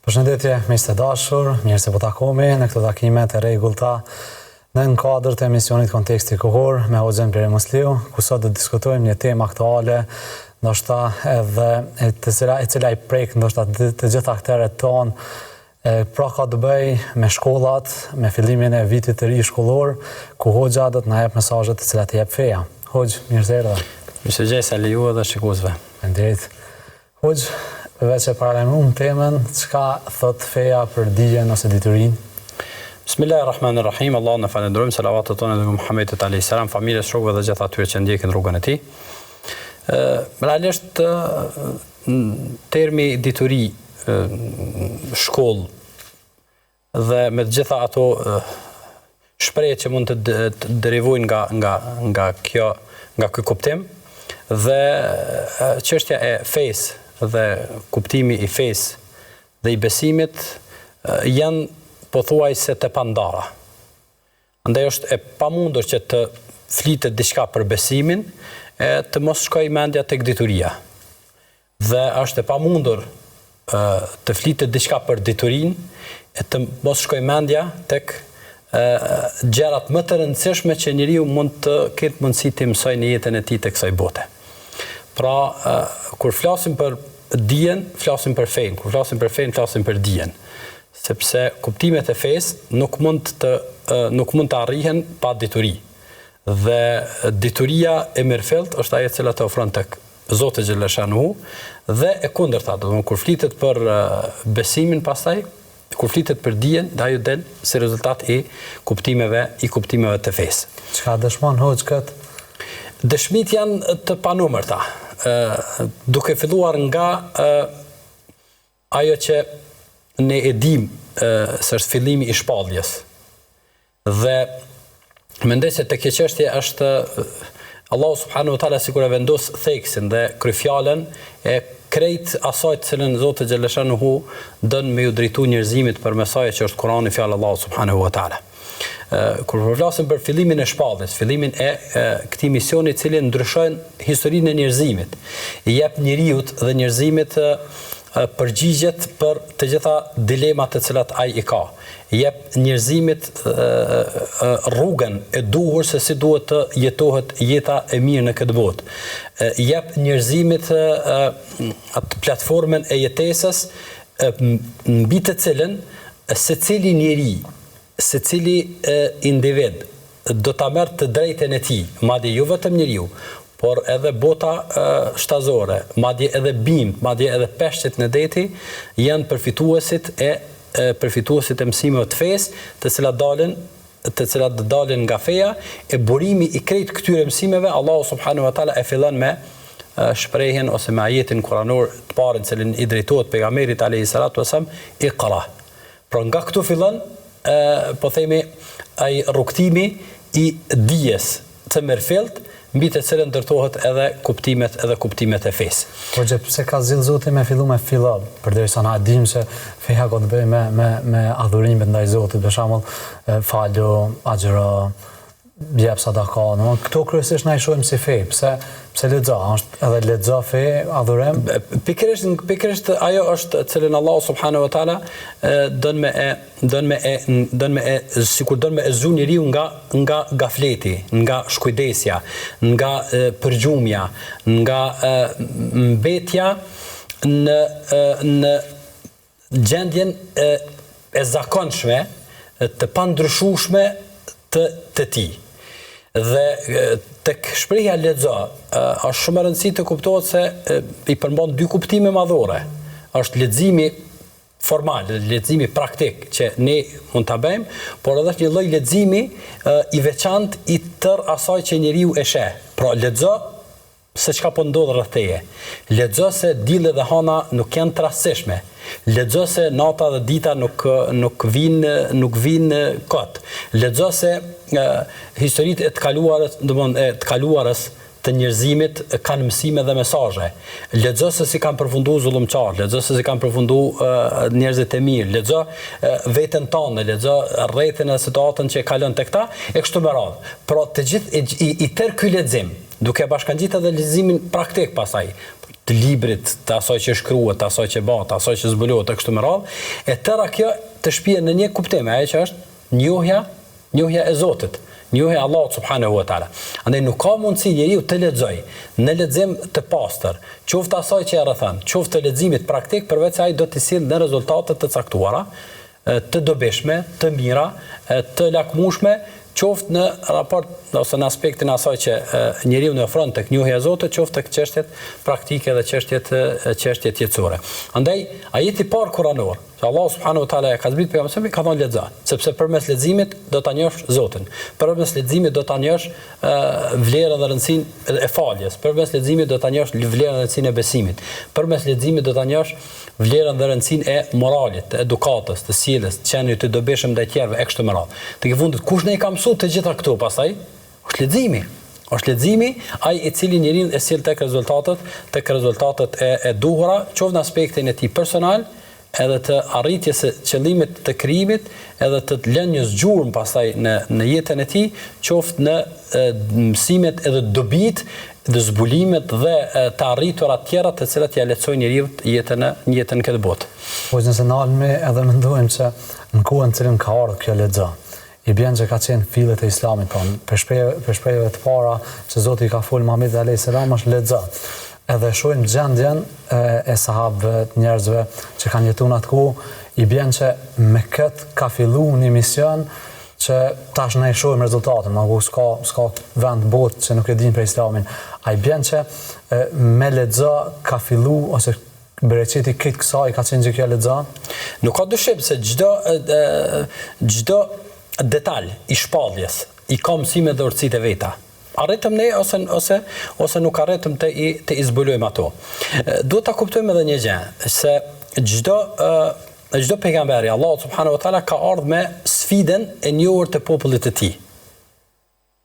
Përshëndetje, miq të dashur, mirë se po takohemi në këto takime të rregullta në kuadër të emisionit Konteksti kohor me Hoxhën Bleri Musliu, ku sot do të diskutojmë një temë aktuale, ndoshta edhe e cila i prek ndoshta të gjitha aktorët tonë, pra ka të bëj me shkollat, me fillimin e vitit të ri shkollor, ku Hoxha do të na jap mesazhet të cilat i jep feja. Hoxh, mirë se erdha. Mirëmëngjes lejuar dhe shikuesve. Faleminderit. Hoxh, veç e paralajmërum temën, çka thot feja për dijen ose diturinë? Bismillahirrahmanirrahim. Allahun e falenderojmë, selavatet tona ndaj Muhamedit alayhis salam, familjes, shokëve dhe gjithë atyre që ndjekin rrugën e tij. Realisht termi dituri, shkollë dhe me të gjitha ato shprehje që mund të derivojnë nga ky kuptim dhe çështja e fesë dhe kuptimi i fesë dhe i besimit janë pothuajse të pandara. Andaj është e pamundur që të flitet diçka për besimin e të mos shkojë mendja tek dituria. Dhe është e pamundur të flitet diçka për diturinë e të mos shkojë mendja tek gjërat më të rëndësishme që njeriu mund të ketë mundësi të mësojë në jetën e tij tek kësaj bote. Pra, kur flasim për dijen, flasim për fenë. Kur flasim për fenë, flasim për dijen. Sepse kuptimet e fesë nuk mund të arrihen pa dituri. Dhe dituria e mirëfillt është ajo e cila të ofron tek Zoti xhaleshanuhu dhe e kundërta, do të thonë kur flitet për besimin pastaj, kur flitet për dijen, ajo del si rezultat i kuptimeve të fesë. Çka dëshmon Hoxh kët? Dëshmit janë të panumërta, duke filluar nga ajo që ne e dim se është fillimi i shpalljes. Dhe mendoj se tek kjo çështje është Allahu subhanahu wa taala sikur e vendos theksin dhe kryfjalën e krejt asaj të cilën Zoti xhaleshanuhu don me u drejtu njerëzimit për mesazhin që është Kurani, fjalë Allahu subhanahu wa taala. Kur flasim për fillimin e shpalljes, fillimin e këtij misioni i cili ndryshon historinë e njerëzimit, i jep njerëzit dhe njerëzimit përgjigjet për të gjitha dilemat të cilat ai i ka. I jep njerëzimit rrugën e duhur se si duhet të jetohet jeta e mirë në këtë botë. I jep njerëzimit atë platformën e jetesës mbi të cilën secili njeri, secili individ do ta merr të drejtën e tij, madje jo vetëm njeriu, por edhe bota shtazore, madje edhe bimt, madje edhe peshqit në deti janë përfituesit e mësimeve të fesë, të cilat dalin nga feja, e burimi i krejt këtyre mësimeve, Allahu subhanahu wa taala e fillon me shprehjen ose me ajetin kuranor të parën cilin i drejtohet pejgamberit alayhis salatu wasalam, Iqra. Pra nga këtu fillon po themi ai rrugtimi i dijes të mirëfillt, mbi të cilën ndërtohet edhe kuptimet e fesë. Po pse ka zgjedhur Zoti me fillu me fillab, përderisa na dim se feja ka të bëjë me adhurimet ndaj Zotit, për shembull falo, agjëro, jep sadaka, domethënë këto kryesisht na i shohim si fe. Pse lexo? Është edhe lexo fe, adhurim? Pikërisht ajo është cilën Allahu subhanahu wa taala don me zgju njeriu nga gafleti, nga shkujdesja, nga përgjumja, nga mbetja në gjendjen e zakonshme, të pandryshueshme të tij. Dhe tek shprehja lexo është shumë e rëndësishme të kuptohet se i përmban dy kuptime madhore. Është leximi formal, leximi praktik që ne mund ta bëjmë, por edhe një lloj leximi i veçantë i tërë asaj që njeriu e sheh. Pra lexo se çka po ndodh rreth teje. Lexo se dielli dhe hana nuk janë të rastësishme. Lexo se nata dhe dita nuk vinë kot. Lexo se historitë e të kaluarës të njerëzimit kanë mësime dhe mesazhe. Lexo se si kanë përfunduar zullumçar, lexo se si kanë përfunduar njerëzit e mirë, lexo veten tonë, lexo rrethën e situatën që e kalon tek ta e kështu me radhë. Pra të gjithë i tërë ky lexim, duke bashkangjitur edhe leximin praktik pasaj, të librit, të asaj që shkruhet, të asaj që bëhet, të asaj që zbulohet të kështu me radhë, e tëra kjo të shpihet në një kuptim, ajo që është njohja e Zotit, njohja e Allahut subhanahu wa taala. Andaj nuk ka mundësi njeriu të lexojë në lexim të pastër, qoftë asaj që e rrethon, qoftë të leximit praktik, përveç se ai do të sjellë në rezultate të caktuara, të dobishme, të mira, të lakmueshme, qoftë në raport ose në aspektin asaj që njeriu në ofron tek njohja e Zotit, qoftë tek çështjet praktike dhe çështjet jetësore. Andaj ajeti i parë kuranor, që Allah subhanahu wa taala ka zbritur pejgamberin ka thonë lexo, sepse përmes leximit do ta njohësh Zotin. Përmes leximit do ta njohësh vlerën dhe rëndësinë e faljes. Përmes leximit do ta njohësh vlerën dhe rëndësinë e besimit. Përmes leximit do ta njohësh vlerën dhe rëndësinë e moralit, të edukatës, të sjelljes, të qenies të dobishëm ndaj tjerëve e kështu me radhë. Tek fundit kush ne i ka mësuar të gjitha këto pastaj? Është leximi. Është leximi ai i cili njeriu e sjell tek rezultatet e duhura, qoftë në aspektin e tij personal, edhe të arritjes së qëllimit të krijimit, edhe të lënë një zgjurmë pastaj në jetën e tij, qoftë në mësimet edhe dobit dhe zbulimet dhe të arritura të tjera të cilat ja lehtësojnë njeriu jetën këtë botë. Po nëse ndalemi edhe mendojmë se në kohën në cilën ka ardhur kjo lexo, i bën që ka qenë fillet e Islamit, për shprehjeve të para që Zoti ka folur Muhamedit alayhis salam është lexo. Edhe shohim gjendjen e sahabëve, të njerëzve që kanë jetuar atku, i bën që me këtë ka filluar një mision që tash ne shohim rezultatin, s'ka vend botë që nuk e din për Islamin. Ai bën që me lexo ka filluar ose bereqeti këtë kësaj ka qenë që kjo lexo. Nuk ka dyshim se çdo detaj i shpalljes i ka mësime dhe urtësitë e veta. Arritëm ne ose nuk arritëm të izbulojmë ato. Duhet ta kuptojmë edhe një gjë, se çdo pejgamberi Allahu subhanahu wa taala ka ardhur me sfidën e njohur të popullit të tij.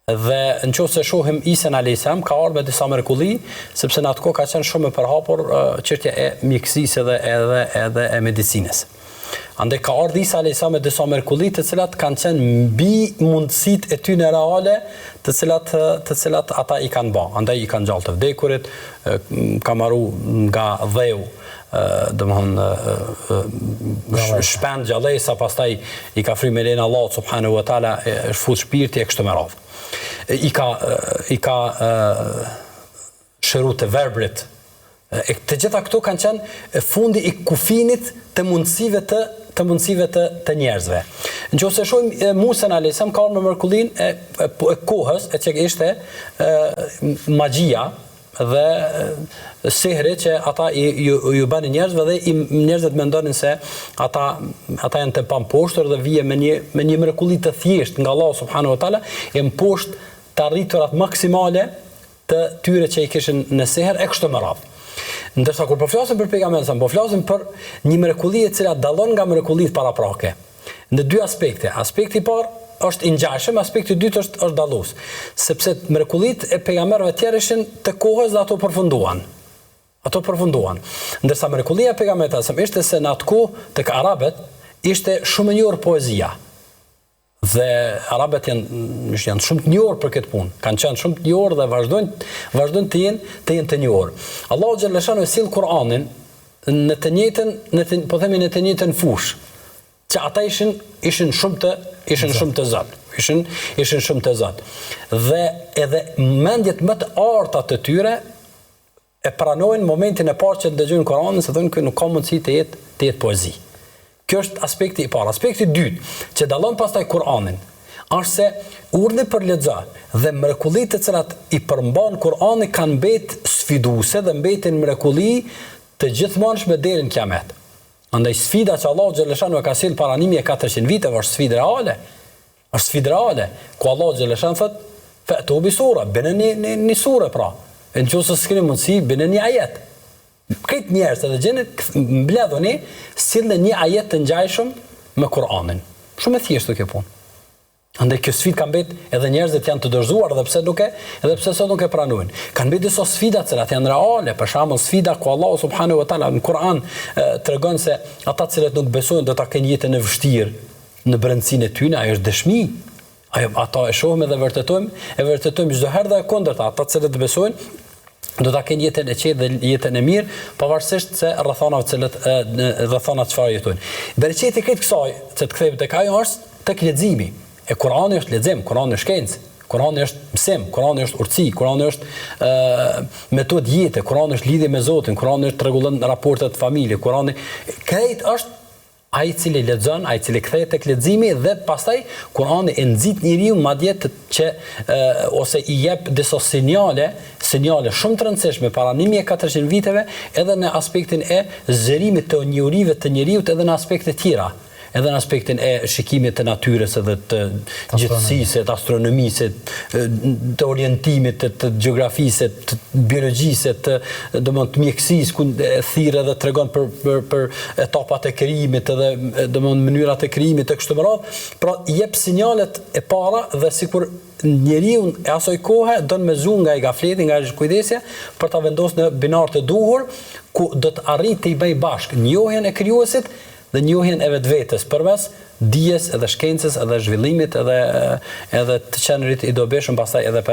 Dhe nëse shohim Isa alayhis salam ka ardhur me disa mrekulli, sepse në atë kohë ka qenë shumë e përhapur çështja e mjekësisë edhe e medicinës. Andaj ka ardhur Isa alayhis salam me disa mrekulli të cilat kanë qenë mbi mundësitë e tyre reale, të cilat ata i kanë bërë. Andaj i kanë gjallë të vdekurit, ka marru nga dheu, shpend gjallësa, pastaj i ka fry me lejen Allahut subhanahu wa taala, është fut shpirti e kështu me radhë. I ka shëruar të verbrit. Të gjitha këto kanë qenë fundi i kufinit të mundësive të njerëzve. Nëse shohim Musa alayhis salam ka ardhur me mrekullinë e kohës, e që ishte magjia dhe sihri që ata ju banë njerëzve dhe njerëzit mendonin se ata janë të pamposhtur dhe vije me një mrekulli të thjeshtë nga Allahu subhanahu wa taala e mposht të arriturat maksimale të tyre që i kishin në siher e kështu me radhë. Ndërsa kur po flasim për pejgamberin, po flasim për një mrekulli e cila dallon nga mrekullitë paraprake. Në dy aspekte. Aspekti i parë është i ngjashëm, aspekti i dytë është dallues, sepse mrekullitë e pejgamberëve të tjerë ishin të kohës dhe ato përfunduan. Ndërsa mrekullia e pejgamberit ishte se në atë kohë tek arabët ishte shumë e njohur poezia. Dhe arabët janë shumë të njohur për këtë punë. Kanë qenë shumë të njohur dhe vazhdojnë të jenë të njohur. Allahu xhallahu xhanu sill Kur'anin në të njëjtën fushë, që ata ishin shumë të zot. Ishin shumë të zot. Dhe edhe mendjet më të arta të tyre e pranojnë momentin e parë që dëgjojnë Kur'anin, se thonë që nuk ka mundësi të jetë poezi. Kjo është aspekti i parë. Aspekti i dytë, që dallon pastaj Kur'anin, është se urdhri për lexo dhe mrekullitë të cilat i përmban Kur'ani kanë mbet sfiduese dhe mbeten mrekulli të gjithmonë deri në Kiamet. Andaj sfida që Allahu xhallahu xhanu ka sjell para 1400 viteve është sfidë reale. Është sfidë reale, ku Allahu xhallahu xhanu thotë: "Fa'tu bi sura", bëni një sure pra. Nëse s'keni mundësi, bëni një ajet. Këtë njerëz edhe gjenit mbledhuni sillni një ajet të ngjajshëm me Kur'anin. Shumë e thjeshtë kjo punë. Andaj kjo sfidë ka mbet edhe njerëzit janë të dorëzuar edhe pse sot nuk e pranojnë. Kanë mbet disa sfida që janë reale, për shembull sfida ku Allahu subhanahu wa taala në Kur'an tregon se ata që nuk besojnë do ta kenë jetën e vështirë në brendsinë e tyre, ajo është dëshmi. Ata e shohim dhe vërtetojmë çdo herë dhe e kundërta, ata që besojnë do ta kenë jetën e qetë dhe jetën e mirë, pavarësisht se rrethana çfarë jetojnë. Bereqeti këtë kësaj, që të kthehemi tek ajo është tek leximi. E Kurani është lexim, Kurani është shkencë, Kurani është mësim, Kurani është urtësi, Kurani është metodë jete, Kurani është lidhje me Zotin, Kurani është rregullon raportet familje, Kurani krejt është ai i cili lexon, ai i cili kthehet tek leximi dhe pastaj Kurani e nxit njeriu madje që ose i jep disa sinjale shumë të rëndësishme para 1400 viteve edhe në aspektin e zërimit të njohurive të njeriu edhe në aspekte tjera. Edhe në aspektin e shikimit të natyrës edhe të gjithësisë, të astronomisë, të orientimit, të gjeografisë, të biologjisë, të mjekësisë, ku thirrë edhe tregon për etapat e krijimit edhe mënyrat e krijimit të kështu me radhë. Pra jep sinjalet e para dhe sikur njeriu e asoj kohe don me zu nga i gafleti, nga kujdesja për ta vendosur në binar të duhur ku do të arrijë të i bëj bashkë njohjen e krijuesit dhe njohjen e vetvetes përmes dijes edhe shkencës edhe zhvillimit edhe të qenurit i dobishëm pastaj edhe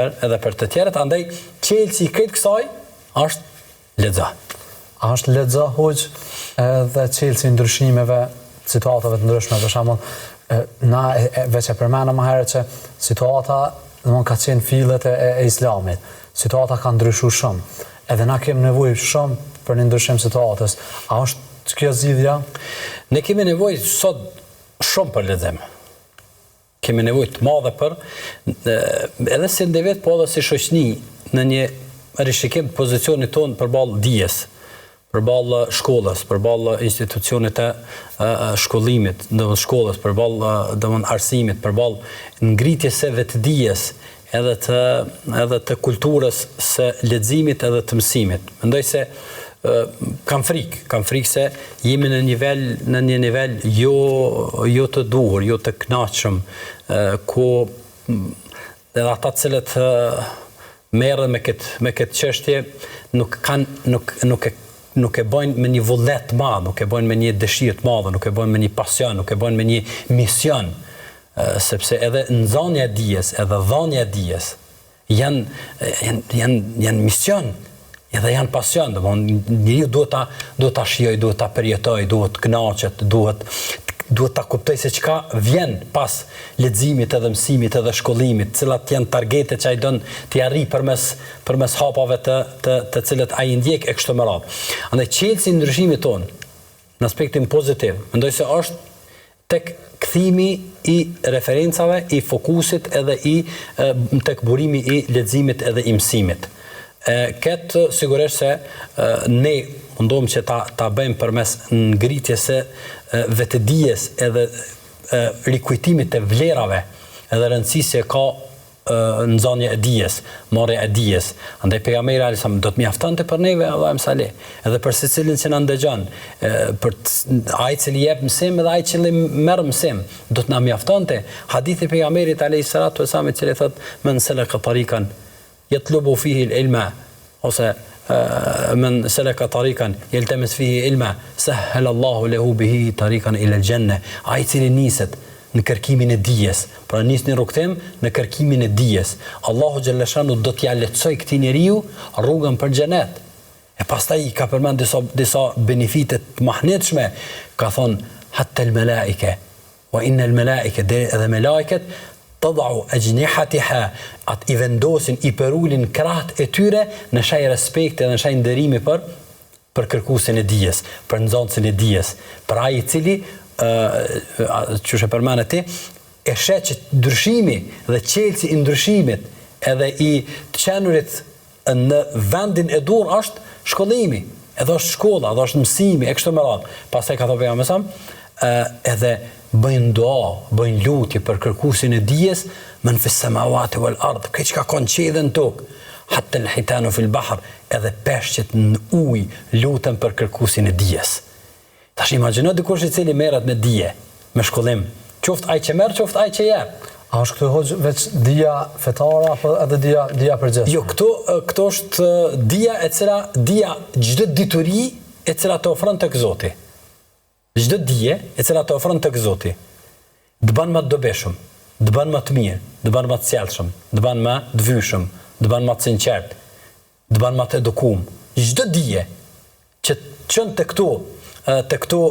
për të tjerët. Andaj çelësi i këtë kësaj është lexo. A është lexo hoq edhe çelësi i ndryshimeve, situatave të ndryshme, për shembull, na veç e përmendëm më herët që situata ka qenë fillet e Islamit. Situata ka ndryshuar shumë. Edhe na kemi nevojë shumë për një ndryshim situatës. A është kjo zgjidhja? Ne kemi nevojë sot shumë për lexim. Kemi nevojë të madhe për edhe si individ, po edhe si shoqëni në një rishikim të pozicionit tonë përballë dijes, përballë shkollës, përballë institucionit të shkollimit, domthonë shkollës, përballë arsimit, përballë ngritjes së vetdijes, edhe të kulturës së leximit edhe të mësimit. Mendoj se kam frikë se jemi në një nivel jo të duhur, jo të kënaqshëm, ku edhe ata të cilët merren me këtë çështje nuk e bëjnë me një vullnet të madh, nuk e bëjnë me një dëshirë të madhe, nuk e bëjnë me një pasion, nuk e bëjnë me një mision, sepse edhe nxënia e dijes, edhe dhënia e dijes janë mision. Edhe janë pasion, njeriu duhet ta shijoj, duhet ta përjetoj, duhet të kënaqet, duhet ta kuptoj se çka vjen pas leximit edhe mësimit edhe shkollimit, cilat janë targetet që ai don t'i arrijë përmes hapave të cilët ai ndjek e kështu me radhë. Andaj çelësi i ndryshimit ton në aspektin pozitiv, mendoj se është tek kthimi i referencave, i fokusit edhe tek burimi i leximit edhe i mësimit. Këtë sigurisht se ne mundohem që ta bëjmë përmes ngritjes së vetëdijes edhe rikujtimit të vlerave edhe rëndësisë që ka nxënia e dijes, marrja e dijes. Andaj pejgamberi alayhis do të mjaftonte për neve Allahu msale, edhe për secilin që na ndëgjon, për ai i cili jep mësim edhe ai i cili merr mësim, do të na mjaftonte hadithi e pejgamberit alayhis salatu wasalam i cili thotë men salaka tariqan يطلب فيه العلم من سلك طريقا يلتمس فيه علما سهل الله له به طريقا الى الجنه. Ai cili niset në kërkimin e dijes, pra nisni rrugtim në kërkimin e dijes, Allahu xhallashanu do t'ia lehtësoj këtij njeriu rrugën për xhenet. E pastaj ka përmend disa benefite të mahnitshme, ka thonë hatta al-malaika wa inna al-malaika edhe melaiket tadau ajnihatiha, at i vendosin, i perulin krahët e tyre në shaj respekti dhe në shaj nderimi për kërkuesin e dijes, për nxënësin e dijes, për ai i cili çu e përmend ti, e sheh që ndryshimi dhe çelësi i ndryshimit edhe i të qenurit në vendin e dur është shkollimi, edhe është shkolla, edhe është mësimi e kështu me radhë. Pastaj ka thënë pejgamberi edhe bëjnë dua, bëjnë lutje për kërkuesin e dijes, men fis samawati wal ard, këtë çka ka në qiell dhe në tokë, hatta al-hitanu fil bahr, edhe peshqet në ujë luten për kërkuesin e dijes. Tash imagjino dikush i cili merret me dije, me shkollim, qoftë ai që merr, qoftë ai që jep. A është këtu hoxh veç dija fetare apo edhe dija përgjithshme? Jo, këto është dija çdo dituri e cila të ofron tek Zoti. Çdo dije e cila të ofron tek Zoti, të bën më të dobishëm, të bën më të mirë, të bën më të sjellshëm, të bën më të vyshëm, të bën më të sinqert. të banë më të edukum. Çdo dije që qënë të këto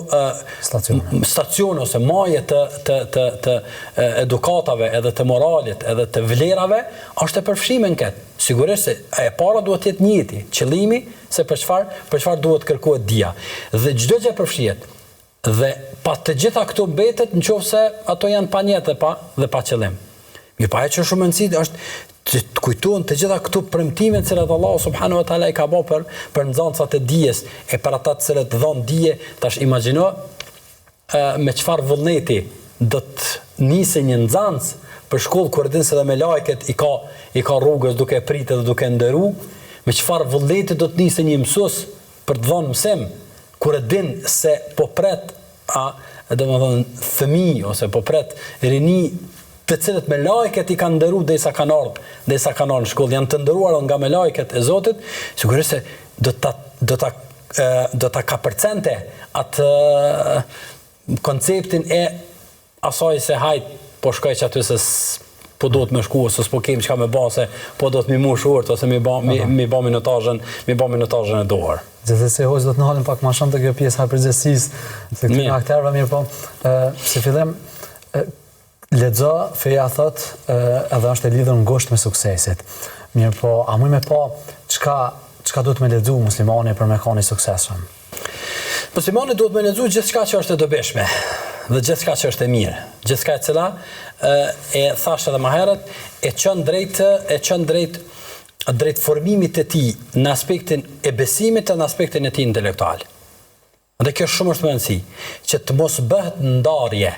stacione ose maje të edukatave edhe të moralit edhe të vlerave është e përfshime në këtë. Sigurisht se e para duhet të jetë njëti, qëllimi se për çfarë duhet kërkohet dia. Dhe çdo gjë përfshihet. Dhe pa të gjitha këto mbetet nëse ato janë pa njetë dhe pa qëllim. Mirë, pa e që shumë rëndësishme është të kujtohen të gjitha këto premtime që Allahu subhanahu wa taala i ka bërë për nxënësat e dijes e për ata të cilët dhon dije. Tash imagjino me çfarë vullneti do të nisë një nxënës për shkollë kur din se dhe me lajket i ka rrugës duke pritë dhe duke nderu, me çfarë vullneti do të nisë një mësues për të dhënë mësim kur e din se po pret domethënë fëmijë ose po pret rini të cilët me lajket i kanë nderuar derisa kanë ardhur në shkollë, janë të nderuar nga me lajket e Zotit, sigurisht se do ta kapërcente atë konceptin e asaj se hajt po shkoj që aty se po do të më shku ose s'po kem çka me base, po do të më mush urt ose mi bë minutazhen e dorë. Gjithsesi hoç do të ndalim pak më shumë te kjo pjesa e përgjegjësisë të këtyre aktorëve, mirë po. Si fillim lexo feja thot edhe është e lidhur ngushtë me suksesit. Mirë po, a mund me pa çka duhet me lexu muslimani për me qenë i suksesshëm? Muslimani duhet me lexu gjithçka që është e dobishme dhe gjithçka që është e mirë. Gjithçka e cila e thash edhe më herët e çon drejt formimit të tij në aspektin e besimit dhe në aspektin e tij intelektual. Dhe kjo shumë është më rëndësishme që të mos bëhet ndarje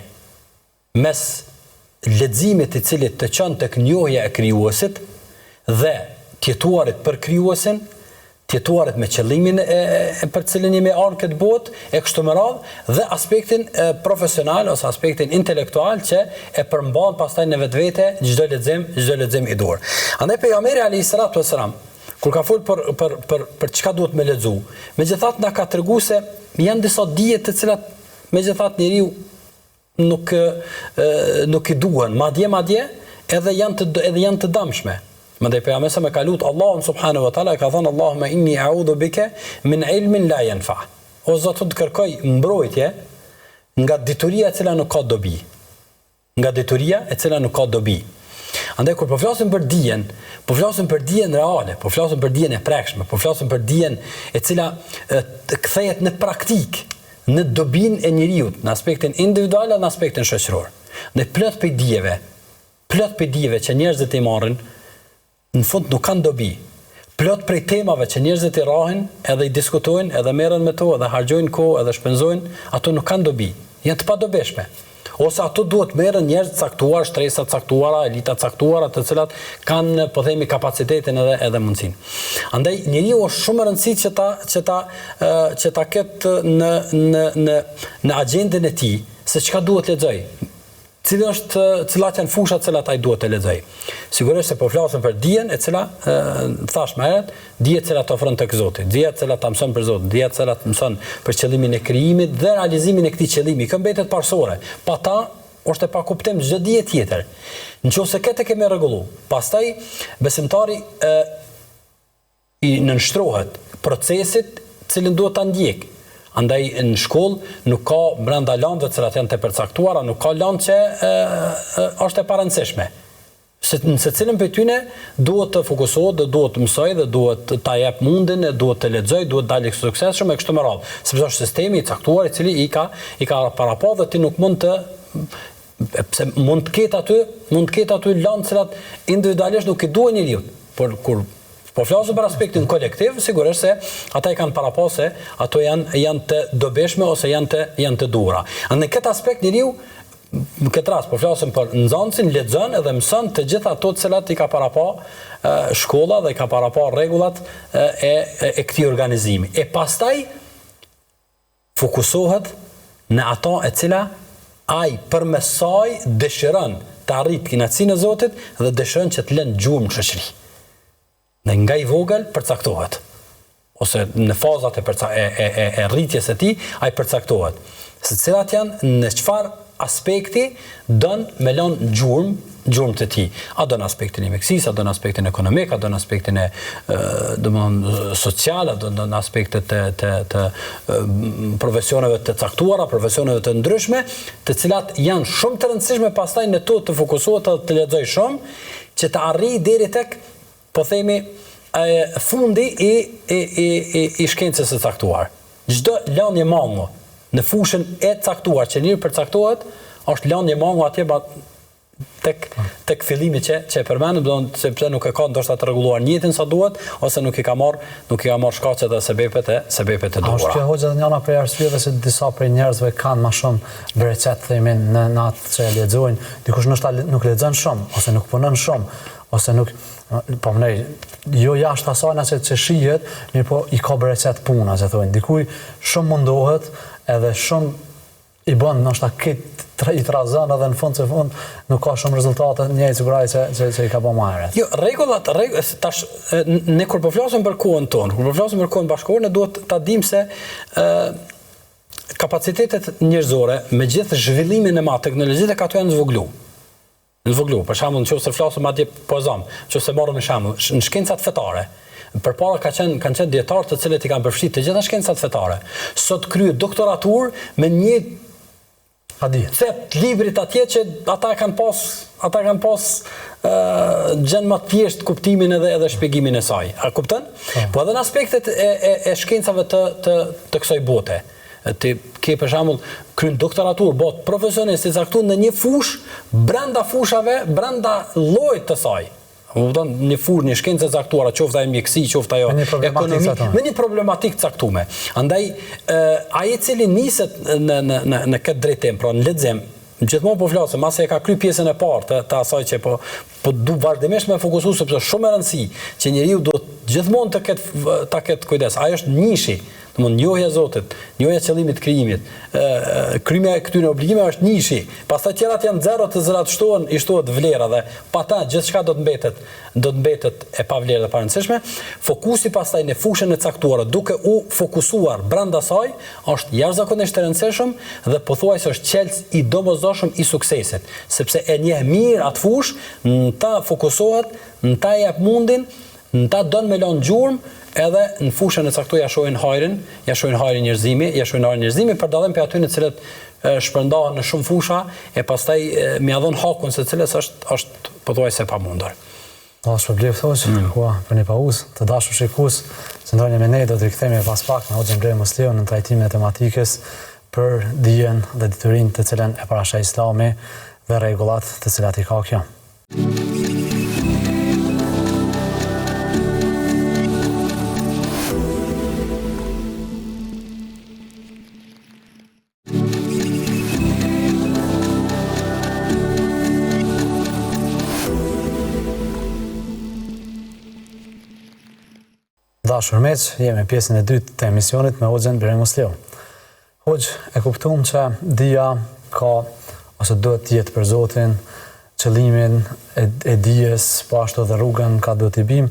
mes leximit i cili të çon tek njohja e krijuesit dhe tjetuarit për krijuesin, tjetuarit me qëllimin për cilin jemi ardhur këtë botë e kështu me radhë dhe aspektin profesional ose aspektin intelektual që e përmban pastaj në vetvete çdo lexim i dur. Andaj pejgamberi alayhis salatu wassalam kur ka fol për çka duhet me lexu, megjithatë na ka treguar se janë disa dije të cilat megjithatë njeriu nuk i duan, madje edhe janë të dëmshme. Mandej pejgamberi më ka lut Allahun subhanahu wa taala ka thënë Allahumma inni a'udhu bika min ilmin la yanfa. O Zot, të kërkoj mbrojtje nga dituria e cila nuk ka dobi. Nga dituria e cila nuk ka dobi. Andaj kur po flasim për dijen, po flasim për dijen reale, po flasim për dijen e prekshme, po flasim për dijen e cila kthehet në praktik, në dobin e njeriu, në aspektin individual dhe në aspektin shoqëror. Dhe plot për dijeve që njerëzit i marrin në fund nuk kanë dobi. Plot prej temave që njerëzit i rrahin, edhe i diskutojnë, edhe merren me to, edhe harxojnë kohë, edhe shpenzojnë, ato nuk kanë dobi. Janë të padobishme. Ose ato duhet merren njerëz caktuar, shtresa caktuara, elita caktuara, të cilat kanë, po themi, kapacitetin edhe mundsinë. Andaj njeriu është shumë e rëndësishme që ta ketë në agjendën e tij se çka duhet lexoj. Cilat janë fushat cilat ai duhet të lexoj. Sigurisht se po flasim për dijen e cila thash më herët, dija e cila të ofron tek Zoti, dija e cila ta mëson për Zotin, dija e cila të mëson për qëllimin e krijimit dhe realizimin e këtij qëllimi. Kjo mbetet parsorë. Pa ta është e pa kuptim çdo dije tjetër. Nëse këtë kemi rregulluar, pastaj besimtari i nënshtrohet procesit cilin duhet ta ndjek. Andaj në shkollë nuk ka brenda landëve të cilat janë të përcaktuara, nuk ka landë që është e parëndësishme. Në secilin prej tyre duhet të fokusohet, duhet të mësoj dhe duhet ta jep mundin, duhet të lexoj, duhet dalë suksesshëm e kështu me radhë. Sepse është sistemi i caktuar i cili i ka parapo dhe ti nuk mund të pse mund të ketë aty landë të cilat individualisht nuk i duhen njeriu, por kur po flasim për aspektin kolektiv, sigurisht se ata i kanë parapas se ato janë të dobishme ose janë të duhura. Në këtë aspekt njeriu në këtë rast po flasim për nxënësin, lexon edhe mëson të gjitha ato të cilat i ka parapa shkolla dhe i ka parapa rregullat e këtij organizimi. E pastaj fokusohet në ato e cila ai përmes saj dëshiron të arrijë kënaqësinë e Zotit dhe dëshiron që të lënë gjurmë në shoqëri. Dhe nga i vogël përcaktohet, ose në fazat e rritjes e tij ai përcaktohet. Se cilat janë në çfarë aspekti don me lënë gjurmë gjurmë të tij. A do në aspektin e mjekësisë, a do në aspektin ekonomik, a do në aspektin e social, a do në aspektet të profesioneve të caktuara, profesioneve të ndryshme, të cilat janë shumë të rëndësishme pastaj në to të fokusohet dhe të lexoj shumë, që të arrijë deri tek, po themi, fundi i shkencës së caktuar. Çdo lëndje mango në fushën e caktuar që njëri përcaktohet, është lëndje mango atje tek fillimi që e përmendëm, sepse nuk e ka ndoshta të rregulluar njëtin sa duhet, ose nuk i ka marrë shkaqet dhe sebepet e duhura. Është kjo hoxha njëra prej arsyeve se disa prej njerëzve kanë më shumë bereqet themin në atë që e lexojnë, dikush nuk lexon shumë, ose nuk punon shumë, ose nuk po mënej, jo jashtë asajna që shihet, mirë po i ka bereqet puna, që thonë. Dikuj shumë mundohet edhe shumë i bën ndoshta i trazon edhe në fund nuk ka shumë rezultate njëjtë sigurisht që i ka bërë më herët. Jo, rregullat tash ne kur po flasim për kohën tonë, kur po flasim për kohën bashkëkohore, ne duhet ta dimë se kapacitetet njerëzore me gjithë zhvillimin e madh teknologjisë ka janë zvoglu. Për shembull, nëse flasim atje po zëm, nëse marrim me shembull në shkencat fetare, përpara kanë qenë dietarë të cilët i kanë përfshirë të gjitha shkencat fetare. Sot kryet doktoraturë me një cept librit atje që ata kanë pas gjën më thjesht kuptimin edhe shpjegimin e saj. A kupton? Po edhe në aspektet e shkencave të kësaj bote. Ke për shembull kryen doktoraturë, bëhet profesionist i caktuar në një fushë brenda fushave, brenda llojit të saj. Një fushë, një shkencë e caktuara, qoftë ajo mjekësi, qoftë ajo ekonomi, me një problematikë caktuar. Andaj ai i cili niset në këtë drejtim, pra në lexim, gjithmonë po flasë, mase e ka kry pjesën e parë të asaj që po du vazhdimisht me fokusu, sepse shumë e rëndësi që njeriu duhet gjithmonë ta ketë kujdes. Ajo është nishi, domthonë njohja e Zotit, njohja e qëllimit të krijimit, krijimi e këtyre obligimeve është nishi. Pastaj tjerat janë zero të cilat shtohet vlera dhe pa ta gjithçka do të mbetet e pa vlerë dhe pa rëndësishme. Fokusi pastaj në fushën e caktuar, duke u fokusuar brenda saj, është jashtëzakonisht i rëndësishëm dhe pothuajse është qelës i domosdoshëm i suksesit, sepse e njeh mirë atë fushë, në ta fokusohet, në ta jep mundin, në ta don me lënë gjurmë, edhe në fushën e caktuar ja shohin hajrin njerëzimi për dallim për aty në cilët shpërndahen në shumë fusha e pastaj më dhon hakun se cilës është pothuajse e pamundur. Shpërblev thosh, për një pauzë, të dashur shikues, që ndonjë me ne do të rikthehemi pas pak në Hoxhën Bre Musliu në trajtimin e tematikës për dijen dhe diturinë të cilën e parashë Islami dhe rregullat të cilat i ka kjo. Dashur miq, jemi pjesën e dytë të emisionit me Hoxhën Bre Musliu. Hoxh, e kuptuam që dija ka ose duhet të jetë për Zotin, qëllimin e dijes, po ashtu dhe rrugën ka duhet t'i bim.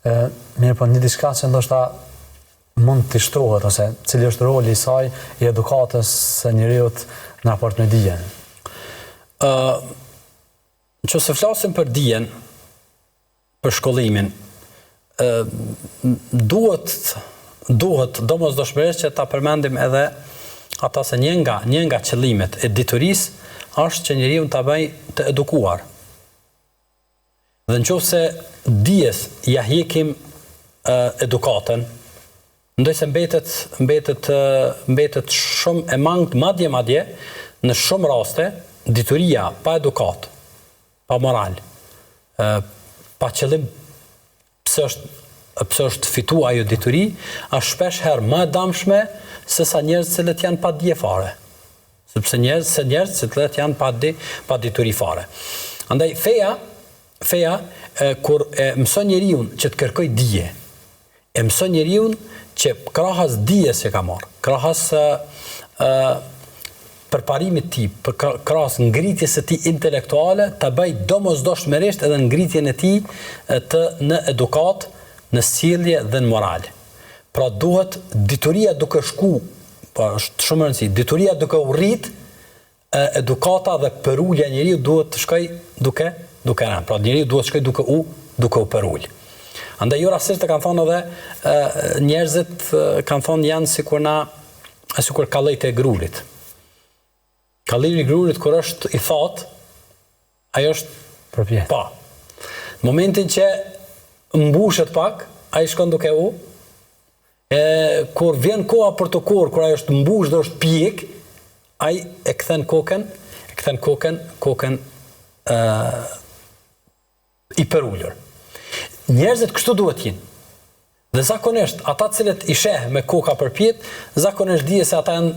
Mirë, po një diçka që ndoshta mund të shtrohet ose cili është roli i saj i edukatës së njeriut në raport me dijen. Nëse flasim për dijen, për shkollimin, duhet domosdoshmërisht që ta përmendim edhe ata se një nga qëllimet e diturisë është që njeriu ta bëjë të edukuar. Dhe nëse dijes ja hekim edukatën, ndojse mbetet shumë e mangët madje në shumë raste dituria pa edukat, pa moral, pa qëllim pse është fitu ajo dituri, është shpesh herë më e damshme se sa njerëz që janë pa dije fare. Sepse njerëz që janë pa dituri fare. Andaj feja kur e mëson njeriu që të kërkoj dije, e mëson njeriu që krahas dijes që ka marrë, krahas përparimit të tij, krahas ngritjes së tij intelektuale, ta bëj domosdoshmërisht edhe ngritjen e tij në edukat, në sjellje dhe në moral. Pra duhet dituria duke shku, është shumë rëndësi, dituria duke u rrit, edukata dhe përulja njeriu duhet të shkoj duke duke rënë. Pra njeriu duhet shkoj duke u përul. Andaj jo rastisht kanë thonë edhe njerëzit kanë thonë janë sikur kallejt e grurit. Kallimi i grurit kur është i thatë, ajo është përpjet. Pa. Momentin që mbushet pak, ai shkon duke u. Kur vjen koha për të kur ajo është mbush dhe është pjek, ai e kthen kokën i përullur. Njerëzit kështu duhet jenë. Dhe zakonisht, ata cilët i sheh me koka përpjet, zakonisht dije se ata janë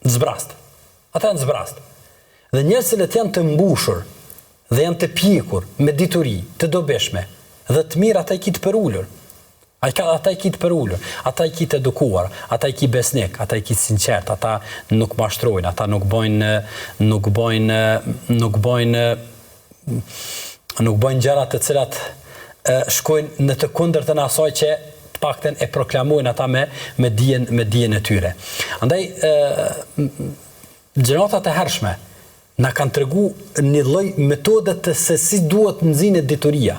zbrast. Dhe njerëzit cilët janë të mbushur dhe janë të pjekur me dituri, të dobishme, dhe të mirë, ata i ki të përullur. Ata i ki të përullur, ata i ki të edukuar, ata i ki besnik, ata i ki të sinqert, ata nuk mashtrojnë, ata nuk bojnë gjërat të cilat shkojnë në të kundërtën asaj që të pakten e proklamojnë ata me dijen e tyre. Andaj, gjenerat e hershme na kanë tregu një lloj metode të se si duhet nxihet dituria.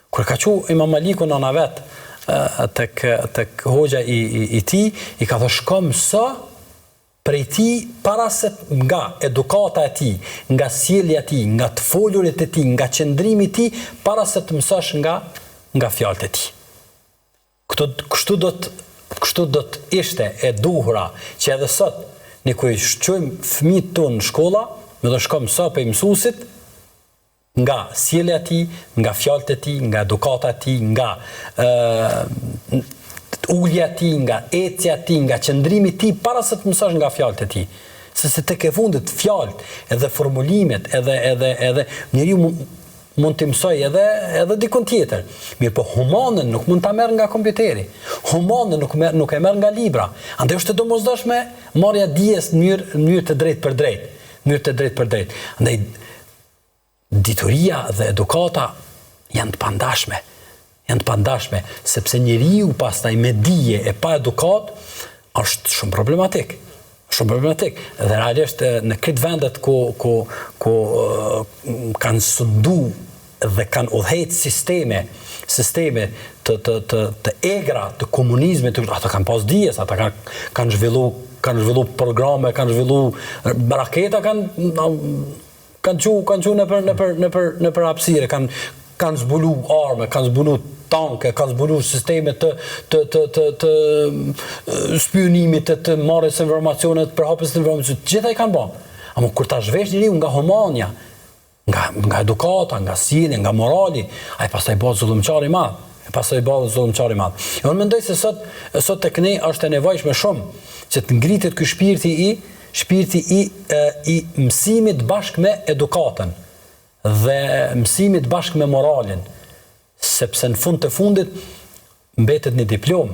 Kur ka thënë Imam Maliku në vet tek hoxha i tij, i ka thënë shko mëso prej tij para se nga edukata e tij, nga sjellja e tij, nga të folurit e tij, nga qëndrimi i tij, para se të mësosh nga fjalët e tij. Kështu do të ishte e duhura që edhe sot ne kur i shqojmë fëmijët tonë në shkolla, me do shko mëso për mësuesit nga sjellja e tij, nga fjalët e tij, nga edukata e tij, nga ulja e tij, nga ecja e tij, nga qëndrimi i tij para se të mësosh nga fjalët e tij. Se tek e fundit fjalët edhe formulimet edhe njeriu mund të mësoj edhe dikon tjetër. Mirë, po humanën nuk mund ta merr nga kompjuteri. Humanën nuk e merr nga libra. Andaj është e domosdoshme marrja e dijes në mënyrë të drejtë për drejtë. Andaj dituria dhe edukata janë të pandashme, sepse njeriu pastaj me dije e pa edukat është shumë problematik. Dhe realisht në këtë vendet ku kanë sundu dhe kanë udhëhec sisteme të egra të komunizmit, ata kanë pas dijes, ata kanë zhvillu programe, kanë zhvillu raketa, kanë qu në hapësire, kanë zbulu arme, kanë zbulu tanke, kanë zbulu sisteme të spionimit, të marrjes informacionet, përhapjes të informacionet, gjitha i kanë bërë. Ama kur ta zhvesh njeriu nga humania, nga edukata, nga sjellja, nga morali, ai pastaj bëhet zullumçar i madh. Unë mendoj se sot tek ne është e nevojshme shumë që të ngritet ky shpirti i mësimit bashkë me edukatën dhe mësimit bashkë me moralin, sepse në fund të fundit mbetet një diplom,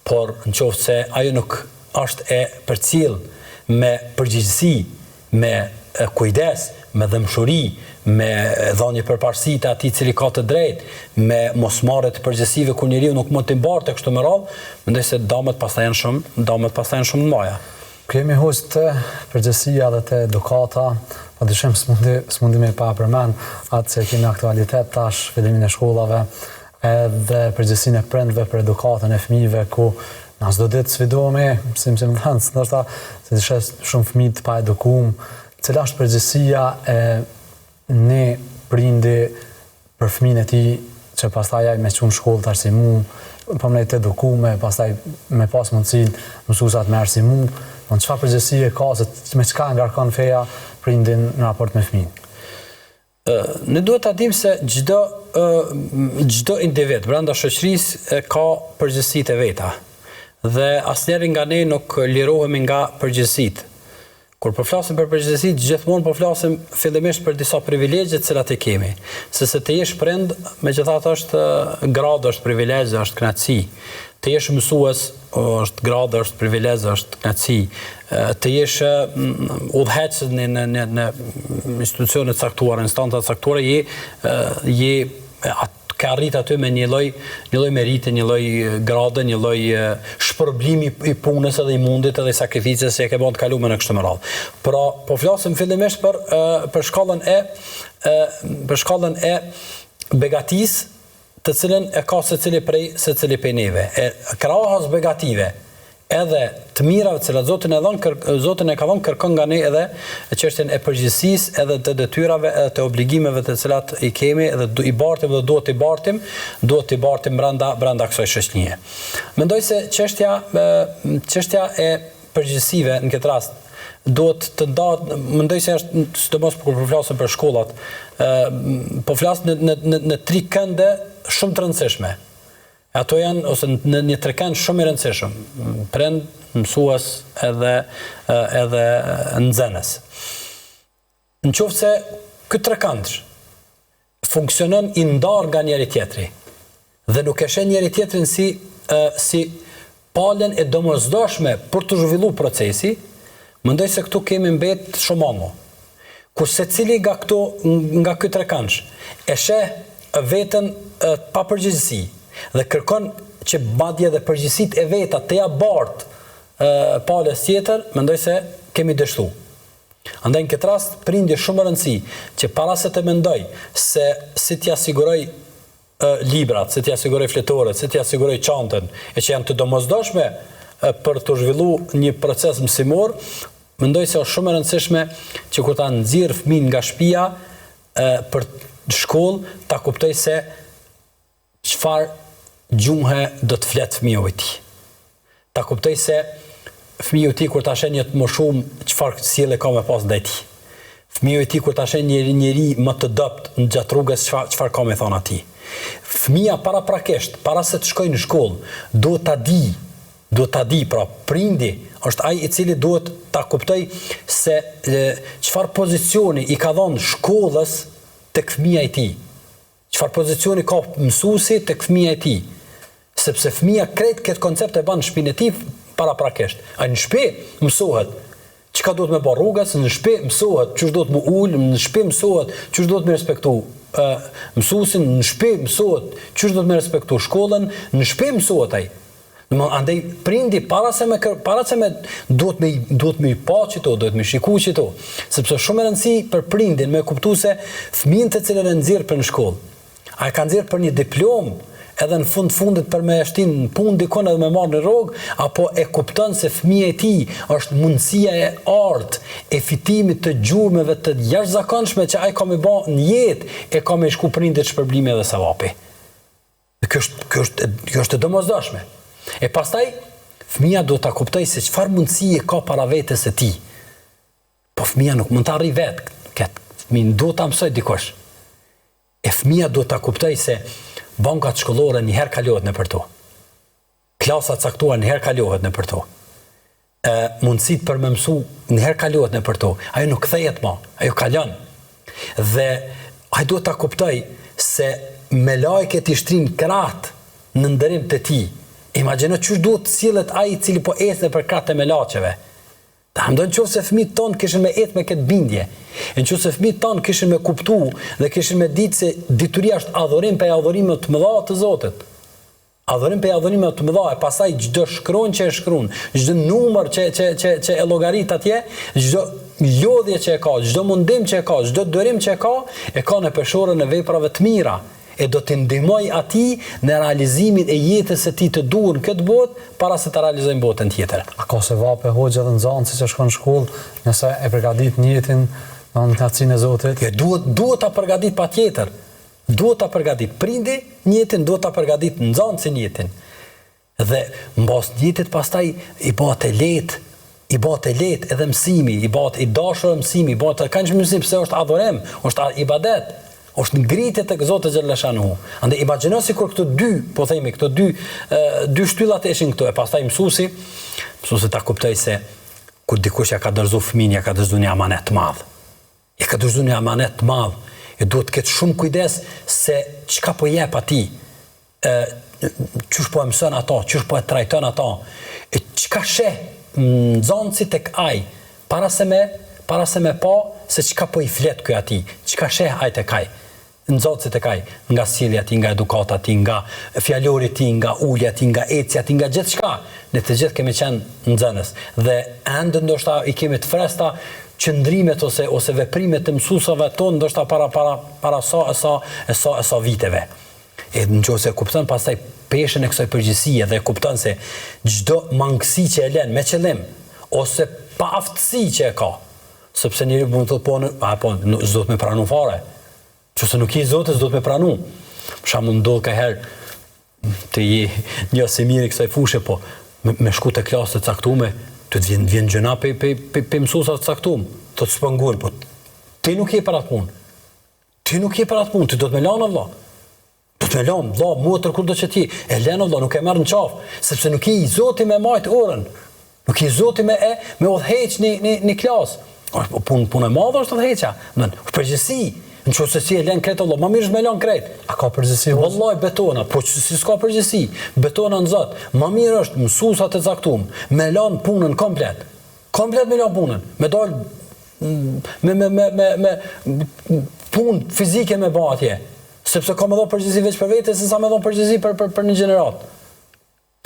por në qoftë se ajo nuk është e përcjell me përgjegjësi, me kujdes, me dëmshuri, me dhënie përparësi të atij cili ka të drejtë, me mosmarrje të përgjegjësive ku njeriu nuk mund të mbartë kështu me radhë, mendoj se damet pastaj janë shumë të mëdha. Kemi hoqë të përgjësia dhe të edukata, po dyshim s'mundi me pa përmen atë që kemi aktualitet tash, fillimin e shkollave, edhe përgjësin e prindve për edukatën e fëmijëve, ku na çdo ditë sfidohemi, si më thënë, ndoshta se të shes shumë fëmijë të pa edukuar, cila është përgjësia e ne prindi për fëmijën e tij që pastaj ai me çun shkollë tash si mu, po më të edukuar, pastaj me pas mundësinë mësuesat me arsi mu. Në çfarë përgjegjësie ka, se me çka ngarkon feja prindin në raport me fëmijën? Ne duhet ta dimë se çdo individ brenda shoqërisë ka përgjegjësitë e veta. Dhe asnjëri nga ne nuk lirohemi nga përgjegjësitë. Kur po flasim për përgjegjësitë, gjithmonë po flasim fillimisht për disa privilegje të cilat i kemi. Se të jesh prind, megjithatë është gradë, është privilegj, është kënaqësi. Të jesh mësues, është gradë, është privilegj, është kënaqësi. Të jesh udhëheqës në institucione të caktuara, instanca të caktuara, ka arrit aty me një lloj merite, një lloj grade, një lloj shpërblimi i punës edhe i mundit edhe i sakrificës që e ke bën të kaluar në kështu me radhë. Pra, po flasim fillimisht për shkallën e për shkallën e begatisë, të cilën e ka secili prej neve. Krahas begative, edhe të mirave të cilat Zotin e ka dhënë, kërkon nga ne edhe çështjen e përgjegjësisë, edhe të detyrave, edhe të obligimeve të cilat i kemi, edhe i bartim dhe duhet i bartim brenda kësaj shoqënie. Mendoj se çështja e përgjegjësive në këtë rast duhet të ndahet, mendoj se është, sidomos kur flasim për shkollat, po flas në tri kënde shumë të rëndësishme. Ato janë, ose në një trekënd shumë i rëndësishëm, prind, mësues edhe nxënës. Nëse ky trekënd funksionon i ndarë nga njëri tjetri dhe nuk e sheh njëri tjetrin si palën e domosdoshme për të zhvilluar procesi, mendoj se këtu kemi mbet shumë anë. Kur secili nga ky trekënd e sheh veten pa përgjegjësi dhe kërkon që madje dhe përgjegjësitë e veta të ja bart palës tjetër, mendoj se kemi dështu. Andaj në këtë rast prindi shumë rëndësi që para se të mendoj se si t'ja siguroj librat, si t'ja siguroj fletorët, si t'ja siguroj çantën, e që janë të domosdoshme për të zhvilluar një proces mësimor, mendoj se është shumë e rëndësishme që kur ta nxjerr fëmin nga shtëpia për shkollë, ta kuptoj se çfarë gjuhë do të flet fëmiu i tij. Ta kuptoj se fëmiu i tij kur ta sheh një të moshuar, çfarë sjellje ka me pas ndaj tij. Fëmiu i tij kur ta sheh një njeri më të dopt në gjatë rrugës, çfarë ka me thonë atij. Fëmia paraprakisht, para se të shkojë në shkollë, duhet ta di, pra prindi është ai i cili duhet ta kuptoj se çfarë pozicioni i ka dhënë shkollës tek fëmia i tij. Çfarë pozicioni ka mësuesi tek fëmia i tij. Sepse fëmia krejt këtë koncept e bën në shtëpinë e tij paraprakisht. Ai në shtëpi mësohet çka duhet me bë rrugës, në shtëpi mësohet çu duhet më ul, në shtëpi mësohet çu duhet me respektu mësuesin, në shtëpi mësohet çu duhet me respektu shkollën, në shtëpi mësohet ai. Andaj prindi para se me duhet me i pa qito, duhet me shiku qito, sepse shumë e rëndësi për prindin me kuptu se fëmin të cilën e nxjerr për në shkollë. A e ka nxjerr për një diplom, edhe në fundit për me shtin në punë dikon edhe me marrë në rrogë, apo e kupton se fëmia e tij është mundësia e artë, e fitimit të gjurmëve të jashtëzakonshme që ai ka me bë në jetë, e ka me shku prindit shpërblimi edhe savapi. Kjo është e domosdoshme. E pastaj, fëmia do ta kuptoj se çfarë mundësie ka para vetes së tij. Po fëmia nuk mund të arrijë vetë, fëmia do ta mësoj dikush. E fëmia do ta kuptoj se bankat shkollore njëherë kalohet nëpër to. Klasat caktuar njëherë kalohet nëpër to. Mundësitë për me mësu njëherë kalohet nëpër to. Ajo nuk kthehet më, ajo kalon. Dhe ai duhet ta kuptoj se me lajket i shtrin krahët në nderim të tij. Imagjino çu duhet të sillet ai i cili po ecën për kratë me laçeve. Ta më nëse fëmijët tonë kishin me ecë me këtë bindje. Nëse fëmijët tonë kishin me kuptu dhe kishin me ditë se dituria është adhurim për adhurime të mëdha të Zotit. Adhurim për adhurime të mëdha, e pastaj çdo shkronjë që e shkruan, çdo numër që e llogarit atje, çdo lodhje që e ka, çdo mundim që e ka, çdo dërim që e ka në peshorën e veprave të mira. E do të ndihmoj atij në realizimin e jetës së tij të duhur në këtë botë para se të realizojmë botën tjetër. A ka se vape hoxha dhe nxënësi që shkon në shkollë, nëse e përgatit jetën në knatësinë e Zotit? Duhet ta përgatit patjetër. Duhet ta përgatit prindi jetën, duhet ta përgatit nxënësin jetën. Dhe mbas jetës pastaj i bëhet e lehtë edhe mësimi, i bëhet i dashur mësimi, i bëhet kaq mësim pse është adhurim, është ibadet. Është ngritje tek Zoti xhallashanuhu. Andaj imagjino sikur këto dy shtyllat ishin këtu, e pastaj mësuesi ta kuptoi se kur dikush ja ka dorëzuar fëmin, ja ka dorëzuar një amanet të madh. Ja ka dorëzuar një amanet të madh. E duhet të ketë shumë kujdes se çka po jep atij. Çush po e mëson ato, çush po e trajton ato. E çka sheh nxënësi tek ai para se me pa se çka po i flet ky atij, çka sheh ai tek ai. Nxënësi tek ai, nga sjellja ti, nga edukata ti, nga fjalori ti, nga ulja ti, nga ecja ti, nga gjithçka. Ne të gjithë kemi qenë nxënës dhe ende ndoshta i kemi të fresta qëndrimet ose veprimet të mësuesave tonë ndoshta para sa viteve. E nëse kupton pastaj peshën e kësaj përgjegjësie dhe kupton se çdo mangësi që e lën me qëllim ose pa aftësi që e ka, sepse njëri mund të thotë s'do të më pranu fare. Qëse nuk i Zotit, s'do të më pranu. Për shembull ndodh ka herë të je një ose mirë kësaj fushë, po me shku te klasë të caktuar, të vjen gjëna pe mësuesat të caktuar, të të shpënguar, po ti nuk je për atë punë. Ti nuk je për atë punë, ti do të më lanë vëlla. Do të më lanë vëlla, motër kur do që ti, e lënë vëlla, nuk e merr në qafë, sepse nuk je i Zotit me majt orën. Nuk je i Zotit me udhëheq në klasë. Punë e madhe është udhëheqja. Domethënë, përgjithësi. Nëse si e lën kretë Allah, më mirë është me lën kretë. A ka përgjithësi? Vallahi betona, po si s'ka përgjithësi. Betona në Zot. Më mirë është mësuesat e caktuar me lën punën komplet. Komplet me lën punën. Me dal me punë fizike me bë atje. Sepse ka më dhënë përgjithësi veç për vete, se sa më dhënë përgjithësi për një gjenerat.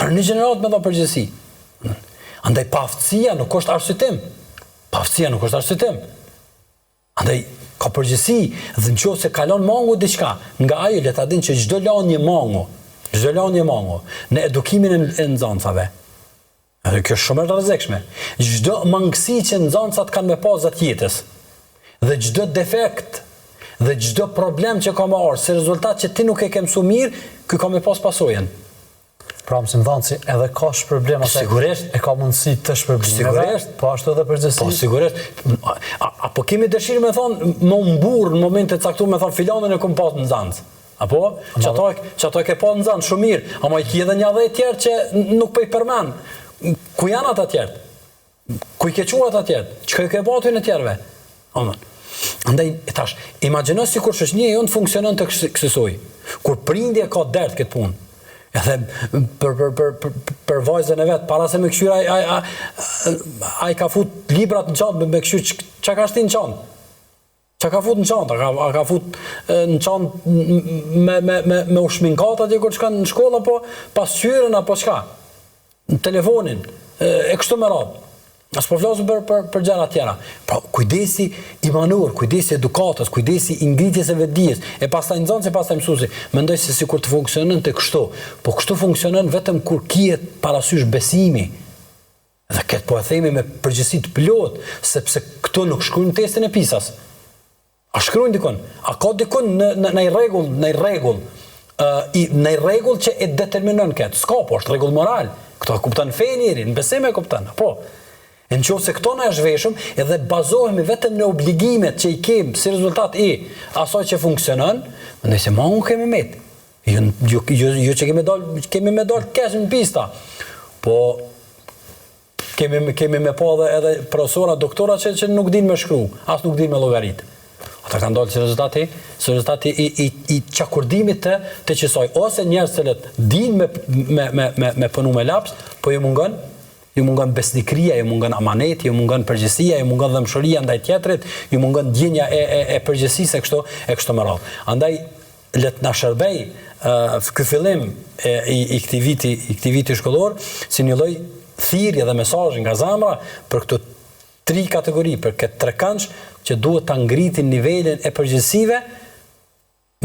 Për një gjenerat më dhënë përgjithësi. Andaj paftësia nuk është arsyetim. Paftësia nuk është arsyetim. Andaj ka përgjithësi dhe nëse kalon mangu diçka, nga ajo le ta dinë që çdo lanie mangu në edukimin e nxënësave. Kjo është shumë e rrezikshme. Çdo mangësi që nxënësat kanë me pas gjatë jetës, dhe çdo defekt, dhe çdo problem që ka me ardhur, si rezultat që ti nuk e ke mësuar mirë, ky ka me pas pasojën. Pra më thënë edhe ka shpërblim ose sigurisht e ka mundësi të shpërblimeve. Sigurisht, po ashtu edhe përgjithësi. Po sigurisht. Apo kemi dëshirë me thonë më mburr në momente të caktuara me thonë filanën e kam pas në nxënës. Apo çato e ke pas në nxënës shumë mirë, ama i ke edhe një 10 tjerë që nuk po i përmend. Ku janë ata tjerë? Ku i ke quar ata tjerë? Çka i ke bërë në tjerëve? Andaj tash, imagjino sikur shoqënia jonë funksionon të kësaj. Kur prindja ka dert këtë punë. Edhe për vajzën e vet, para se me këshyr ai ka fut librat në çantë me këshyr çka ka shtin në çantë. Çka ka fut në çantë, ka fut në çantë me ushminkat atje kur shkon në shkollë apo pas qyrën apo çka. Në telefonin e kështu me radhë. As po flasim për gjëra tjera. Pra, kujdesi i manur, kujdesi edukatës, kujdesi i ngritjes e vetdijes, e pastaj nxënësi, pastaj mësuesi. Mendoj se sikur të funksionon te kështu, po kështu funksionon vetëm kur kihet parasysh besimi. Dhe këtë po e themi me përgjegjësi të plot, sepse këto nuk shkruajnë testin e PISA-s. A shkruajnë dikon? A ka dikon në rregull, në rregull që e determinon këtë? S'ka, po është rregull moral. Këto kupton fenë njëri, në besim e kupton. Po. Në qoftë se këto na e zhveshëm edhe bazohemi vetëm në obligimet që i kemi si rezultat i asaj që funksionon, mendoj se mangu kemi met. Jo që kemi me dal keq në pista. Po kemi me pa edhe profesora, doktora që nuk din me shkru, as nuk din me llogarit. Ata kanë dalë si rezultati i çakurdimit të qësoj, ose njerëz që din me punu me laps, po ju mungon besnikëria, ju mungon amaneti, ju mungon përgjegjësia, ju mungon dëmshëria ndaj tjetrit, ju mungon ndjenja e përgjegjësisë e kështu me radhë. Andaj le të na shërbej ky fillim i këtij viti shkollor si një lloj thirrje dhe mesazhi nga zemra për këto 3 kategori, për këtë trekëndsh që duhet ta ngritin nivelin e përgjegjësive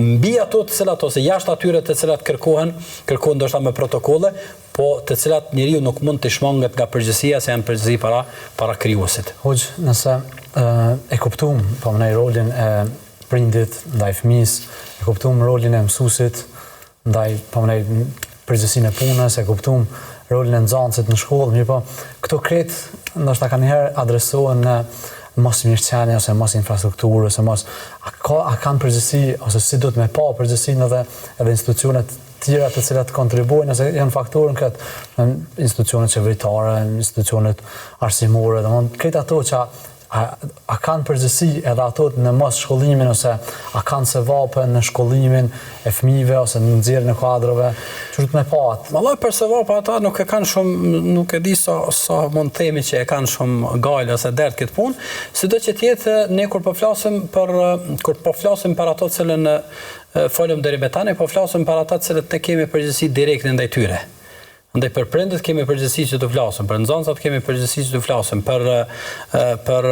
mbi ato të cilat ose jashtë atyre të cilat kërkohen ndoshta me protokolle, po të cilat njeriu nuk mund të shmanget nga përgjegjësia se janë përgjegjësi para krijuesit. Hoxh, nëse e kuptuam po në rolin e prindit ndaj fëmijës, e kuptuam rolin e mësuesit ndaj po në përgjegjësinë e punës, e kuptuam rolin e nxënësit në shkollë, mirë po këto kret ndoshta kanë herë adresohen në mos mirëqenie ose mos infrastrukturë ose mos a kanë përgjegjësi ose si duhet me pa përgjegjësinë edhe institucionet tjera të cilat kontribuojnë ose janë faktorën këtë institucionet qeveritare, institucionet arsimore, domthonë këtë ato që a kanë përgjegjësi edhe ato në mos shkollimin ose a kanë sevape në shkollimin e fëmijëve ose në nxjerrjen e kuadrove, çfarë me pa atë? Vallai për sevape ata nuk e kanë shumë, nuk e di sa mund të themi që e kanë shumë gajl ose dert këtë punë, sido që tjetë ne kur po flasim për ato të cilën folëm deri me tani, po flasim për ata të cilët ne kemi përgjegjësi direkte ndaj tyre. Andaj për prindët kemi përgjegjësi që të flasim, për nxënësat kemi përgjegjësi që të flasim, për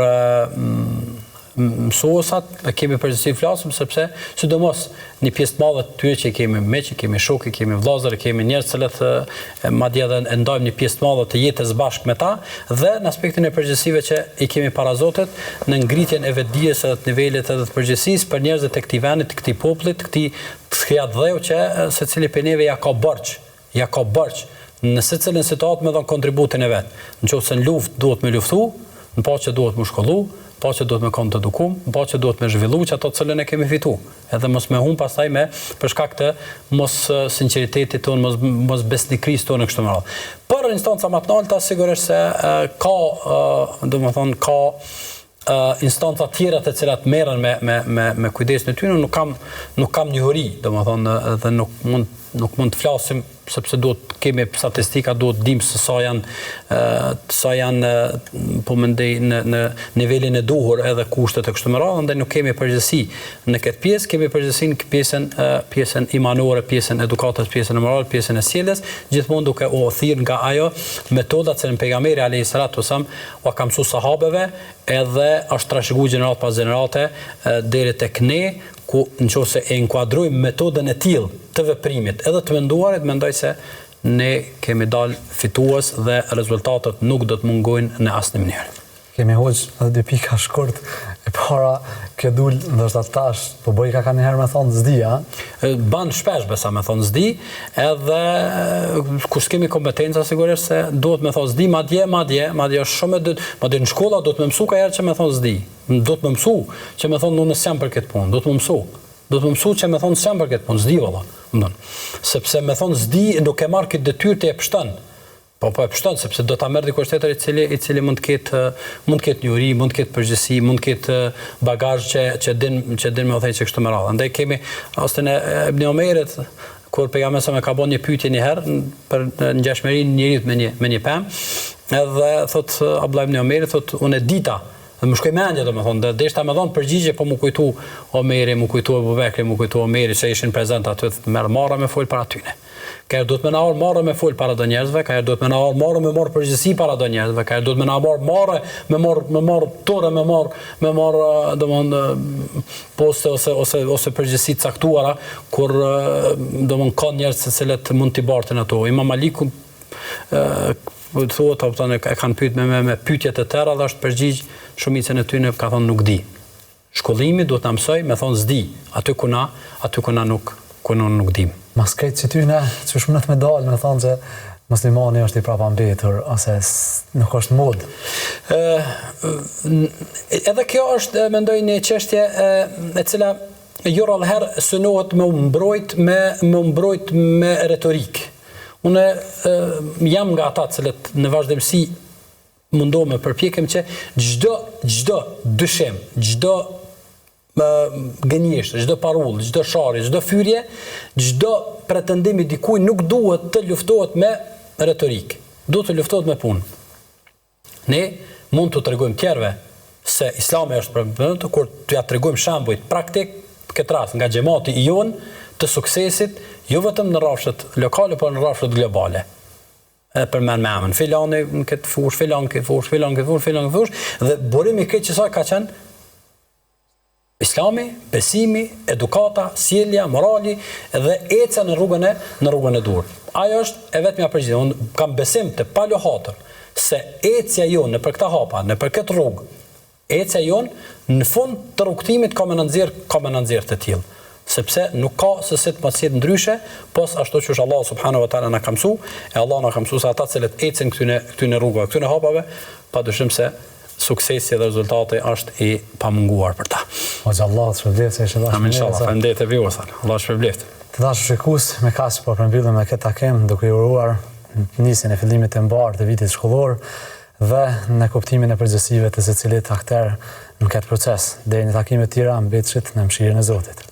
mësuesat kemi përgjegjësi të flasim, sepse sidomos një pjesë të madhe të tyre që kemi meq, kemi shokë, kemi vëllezër, kemi njerëz që madje edhe ndajmë një pjesë të madhe të jetës bashkë me ta, dhe në aspektin e përgjegjësive që i kemi para Zotit, në ngritjen e vetdijes edhe të nivelit edhe të përgjegjësisë për njerëzit e këtij vendi, të këtij populli, të këtij dheu që secili prej neve ja ka borxh në secilën situatë me dhënë kontributin e vet. Nëse në luftë duhet me luftu, në paqe duhet me shkollu, në paqe duhet me kon të edukum, në paqe duhet me zhvillu që ato të cilën e kemi fitu. Edhe mos me humb pastaj për shkak të mos sinqeritetit tonë, mos besnikrisë tonë kështu me radhë. Për instanca më të larta sigurisht se ka instanca tjera të cilat merren me kujdesin e tyre, nuk kam njohuri, dhe nuk mund të flasim sepse duhet kemi statistika, duhet dim se sa janë po mendoj në nivelin e duhur edhe kushtet e kështu me radhë, ndaj nuk kemi përgjegjësi në këtë pjesë, kemi përgjegjësi në pjesën imanore, pjesën edukatës, pjesën e moral, pjesën e sjelljes, gjithmonë duke u thirr nga ajo metoda që pejgamberi alayhis salatu wasallam u ka mësuar sahabeve, edhe është trashëguar gjenerat pas gjenerate deri tek ne, ku nëse e inkuadrojmë metodën e tillë të veprimit edhe të menduarit, mendoj se ne kemi dalë fitues dhe rezultatet nuk do të mungojnë në asnjë mënyrë. Kemi hoqë edhe dy pika shkurt e para kjo dul ndoshta tash, po bëj ka një herë me thonë zdi, a? Ban shpesh besa me thonë zdi, edhe kur kemi kompetenca sigurisht se duhet me thonë zdi, madje është shumë madje në shkolla duhet me mësu ka herë që me thonë zdi. Duhet me mësu që me thonë unë s'jam për këtë punë, duhet me mësu që me thonë s'jam për këtë punë, zdi valla. Sepse me thonë zdi nuk e marr këtë detyrë të e pështon. Po e pështon sepse do ta merr dikush tjetër i cili mund të ketë njohuri, mund të ketë përgjegjësi, mund të ketë bagazh që din me thënë që kështu me radhë. Andaj kemi rastin e Ibn Omerit, kur pejgamberi sa më ka bën një pyetje një herë për ngjashmërinë e njerit me një pemë, edhe thot Abdullah ibn Omeri, thot unë e dita, dhe më shkoj mendje domethënë, deshta më dhon përgjigje, po më kujtu Omeri, më kujtu Abubekri, më kujtu Omeri që ishin prezant aty, marra me fol para tyne. Ka duhet më na marrë me fol para do njerëzve, ka duhet më na marrë me marrë përgjegjësi para do njerëzve, ka duhet më na marrë tore, me marrë domethënë poste ose përgjegjësi të caktuara kur domethënë ka njerëz se cilët mund t'i bartin ato. Imam Maliku thotë e kanë pyet me pyetje të tëra dhe është përgjigj shumicën e tyre ka thonë nuk di. Shkollimi duhet na mësoj me thonë s'di, aty ku na nuk dim. Mas krejt që ty ne, që shmënët me dalë, me thonë që muslimani është i prapambetur, ose nuk është mod. Edhe kjo është, mendoj, një çështje e cila jo rrallëherë synohet me mbrojt me retorik. Unë jam nga ata cilët në vazhdimsi mundohem me përpjekem që çdo dyshim, çdo gënjesht, çdo parull, çdo sharri, çdo fyrje, çdo pretendim i dikujt nuk duhet të luftohet me retorik. Duhet të luftohet me punë. Ne mund të tregojmë tjerëve se Islami është për kur t'ja tregojmë shembuj praktik, këtë rast nga xhamati i jon të suksesit, jo vetëm në rrafshet lokale, por në rrafshet globale. Për me emën, filani në këtë fushë, filan në këtë fushë, dhe burimi këtë që sa ka qenë Islami, besimi, edukata, sjellja, morali dhe eca në rrugën e dur. Ajo është e vetmja përgjigje. Unë kam besim të palohatër se ecja jonë në për këta hapa, në për këtë rrugë, ecja jonë në fund të rrugtimit ka me nënxirr të tillë. Sepse nuk ka se si të mos jetë ndryshe, pos ashtu që Allah subhanahu wa taala na ka mësuar, e Allah na ka mësuar se ata cilët ecën këtyne rrugave, këtyne hapave, padyshim se suksesi dhe rezultati është i pamunguar për ta. Hoxha Allah të shpërblet se ishe dashur. Amin inshallah, faleminderit e vjuesar. Allah shpërblet. Të dashur shikues, me kaq po përmbyllim me këtë takim duke i uruar nisjen e fillimit të mbarë të vitit shkollor dhe në kuptimin e përgjegjësive të secilit aktor në këtë proces. Deri në takime të tjera, mbetshit në mëshirën e Zotit.